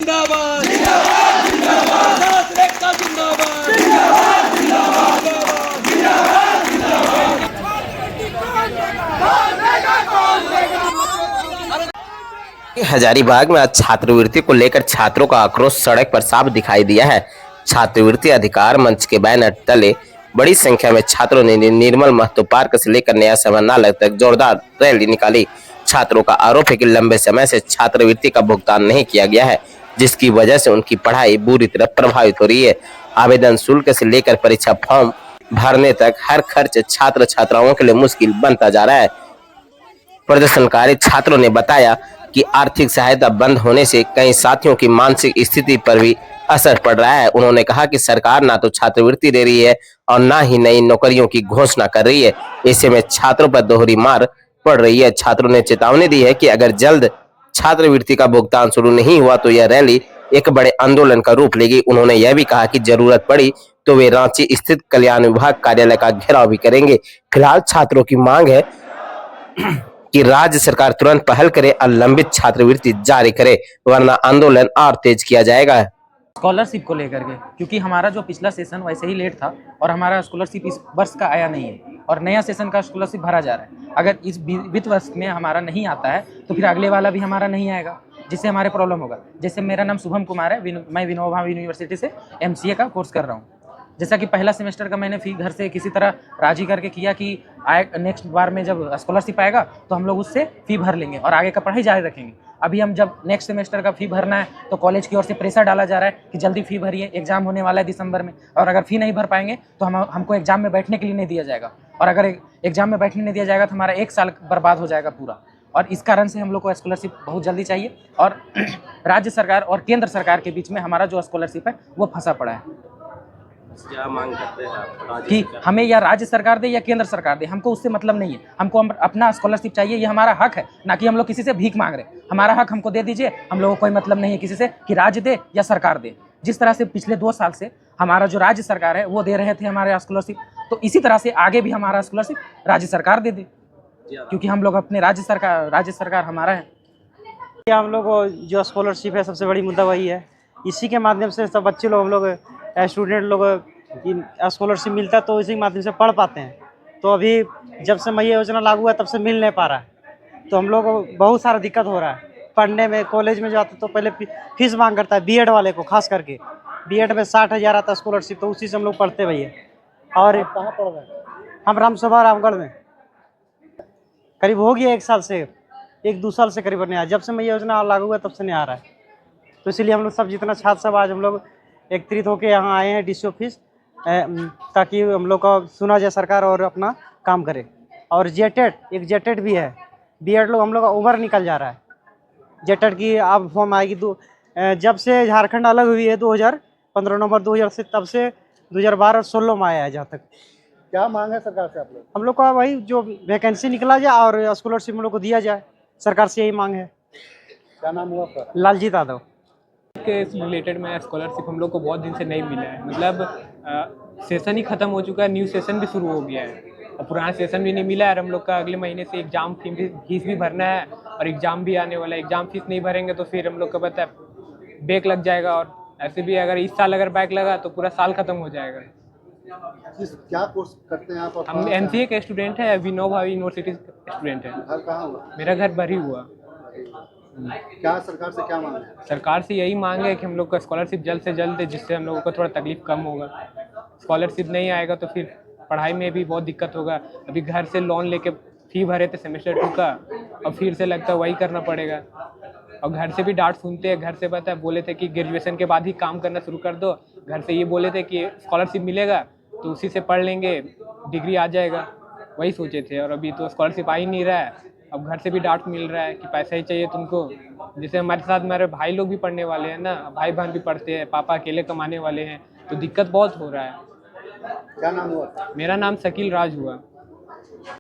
जिंदाबाद जिंदाबाद जिंदाबाद छात्र एकता जिंदाबाद जिंदाबाद जिंदाबाद जिंदाबाद जिंदाबाद। हजारीबाग में आज छात्रवृत्ति को लेकर छात्रों का आक्रोश सड़क पर साफ दिखाई दिया है। छात्रवृत्ति अधिकार मंच के बैनर तले बड़ी संख्या में छात्रों ने निर्मल महतो पार्क से लेकर नया समानालय तक जोरदार रैली निकाली। छात्रों का आरोप है कि लंबे समय से छात्रवृत्ति का भुगतान नहीं किया गया है, जिसकी वजह से उनकी पढ़ाई बुरी तरह प्रभावित हो रही है। आवेदन शुल्क से लेकर परीक्षा फॉर्म भरने तक हर खर्च छात्र छात्राओं के लिए मुश्किल बनता जा रहा है। प्रदर्शनकारी छात्रों ने बताया कि आर्थिक सहायता बंद होने से कई साथियों की मानसिक स्थिति पर भी असर पड़ रहा है। उन्होंने कहा कि सरकार ना तो छात्रवृत्ति दे रही है और ना ही नई नौकरियों की घोषणा कर रही है। ऐसे में छात्रों पर दोहरी मार पड़ रही है। छात्रों ने चेतावनी दी है कि अगर जल्द छात्रवृत्ति का भुगतान शुरू नहीं हुआ तो यह रैली एक बड़े आंदोलन का रूप लेगी। उन्होंने यह भी कहा कि जरूरत पड़ी तो वे रांची स्थित कल्याण विभाग कार्यालय का घेराव भी करेंगे। फिलहाल छात्रों की मांग है कि राज्य सरकार तुरंत पहल करे और लंबित छात्रवृत्ति जारी करे, वरना आंदोलन और तेज किया जाएगा। स्कॉलरशिप को लेकर के, क्योंकि हमारा जो पिछला सेशन वैसे ही लेट था और हमारा स्कॉलरशिप इस वर्ष का आया नहीं है और नया सेशन का स्कॉलरशिप भरा जा रहा है। अगर इस वित्त वर्ष में हमारा नहीं आता है तो फिर अगले वाला भी हमारा नहीं आएगा, जिससे हमारे प्रॉब्लम होगा। जैसे मेरा नाम शुभम कुमार है, मैं विनोबा भावे यूनिवर्सिटी से MCA का कोर्स कर रहा हूँ। जैसा कि पहला सेमेस्टर का मैंने फी घर से किसी तरह राजी करके किया कि नेक्स्ट बार में जब स्कॉलरशिप आएगा तो हम लोग उससे फ़ी भर लेंगे और आगे का पढ़ाई जारी रखेंगे। अभी हम जब नेक्स्ट सेमेस्टर का फ़ी भरना है तो कॉलेज की ओर से प्रेशर डाला जा रहा है कि जल्दी फ़ी भरिए, एग्जाम होने वाला है दिसंबर में, और अगर फ़ी नहीं भर पाएंगे तो हमको एग्जाम में बैठने के लिए नहीं दिया जाएगा, और अगर एग्जाम में बैठने नहीं दिया जाएगा तो हमारा 1 साल बर्बाद हो जाएगा पूरा। और इस कारण से हम लोग को स्कॉलरशिप बहुत जल्दी चाहिए और राज्य सरकार और केंद्र सरकार के बीच में हमारा जो स्कॉलरशिप है वो फंसा पड़ा है। क्या मांग करते हैं आप कि हमें या राज्य सरकार दे या केंद्र सरकार दे, हमको उससे मतलब नहीं है। हमको अपना स्कॉलरशिप चाहिए, ये हमारा हक है, ना कि हम लोग किसी से भीख मांग रहे हैं। हमारा हक हमको दे दीजिए, हम लोगों को कोई मतलब नहीं है किसी से कि राज्य दे या सरकार दे। जिस तरह से पिछले 2 साल से हमारा जो राज्य सरकार है वो दे रहे थे हमारे स्कॉलरशिप, तो इसी तरह से आगे भी हमारा स्कॉलरशिप राज्य सरकार दे दे, क्योंकि हम लोग अपने राज्य सरकार हमारा है। हम लोग को जो स्कॉलरशिप है सबसे बड़ी मुद्दा वही है। इसी के माध्यम से सब बच्चे लोग, हम लोग स्टूडेंट लोग स्कॉलरशिप मिलता है तो इसी के माध्यम से पढ़ पाते हैं। तो अभी जब से मई योजना लागू है तब से मिल नहीं पा रहा है, तो हम लोग को बहुत सारा दिक्कत हो रहा है पढ़ने में। कॉलेज में जाते तो पहले फीस मांग करता है, बीएड वाले को खास करके। बीएड में 60,000 आता है स्कॉलरशिप, तो उसी से हम लोग पढ़ते भैया। और कहाँ पढ़ रहे हैं? हम रामसभा रामगढ़ में करीब हो गया 1 साल से, 1-2 साल से करीब नहीं आया। जब से मई योजना लागू है तब से नहीं आ रहा है, तो इसीलिए हम लोग सब जितना छात्र सब आज हम लोग एकत्रित होकर यहाँ आए हैं DC ऑफिस, ताकि हम लोग का सुना जाए सरकार और अपना काम करे। और एक जेटेट भी है, बीएड लोग हम लोग का उम्र निकल जा रहा है। जेटेट की अब फॉर्म आएगी जब से झारखंड अलग हुई है 2015 नवंबर 2000 से, तब से 2012 और 16 में आया है। जहाँ तक क्या मांग है सरकार से आप लोग? हम लोग का भाई जो वैकेंसी निकला जाए और स्कॉलरशिप हम लोग को दिया जाए, सरकार से यही मांग है। क्या नाम हुआ आपका? लालजीत यादव। के रिलेटेड में स्कॉलरशिप हम लोग को बहुत दिन से नहीं मिला है। मतलब सेशन ही ख़त्म हो चुका है, न्यू सेशन भी शुरू हो गया है और पुराना सेशन भी नहीं मिला है। और हम लोग का अगले महीने से एग्ज़ाम फीस भी भरना है और एग्ज़ाम भी आने वाला है। एग्ज़ाम फीस नहीं भरेंगे तो फिर हम लोग का पता है बैक लग जाएगा, और ऐसे भी अगर इस साल अगर बैक लगा तो पूरा साल ख़त्म हो जाएगा। क्या कोर्स करते हैं आप? हम MCA के स्टूडेंट हैं, विनोबा भावे यूनिवर्सिटी स्टूडेंट हैं। घर कहाँ हुआ? मेरा घर भरी हुआ। क्या सरकार से क्या मांग है? सरकार से यही मांग है कि हम लोग का स्कॉलरशिप जल्द से जल्द दे, जिससे हम लोगों को थोड़ा तकलीफ कम होगा। स्कॉलरशिप नहीं आएगा तो फिर पढ़ाई में भी बहुत दिक्कत होगा। अभी घर से लोन लेके फ़ी भरे थे सेमेस्टर 2 का, अब फिर से लगता है वही करना पड़ेगा। और घर से भी डांट सुनते हैं। घर से पता है बोले थे कि ग्रेजुएशन के बाद ही काम करना शुरू कर दो। घर से ये बोले थे कि स्कॉलरशिप मिलेगा तो उसी से पढ़ लेंगे, डिग्री आ जाएगा, वही सोचे थे। और अभी तो स्कॉलरशिप आ ही नहीं रहा है। अब घर से भी डांट मिल रहा है कि पैसा ही चाहिए तुमको। जैसे हमारे साथ मेरे भाई लोग भी पढ़ने वाले हैं ना, भाई बहन भी पढ़ते हैं, पापा अकेले कमाने वाले हैं, तो दिक्कत बहुत हो रहा है। क्या नाम हुआ? मेरा नाम शकील राज हुआ।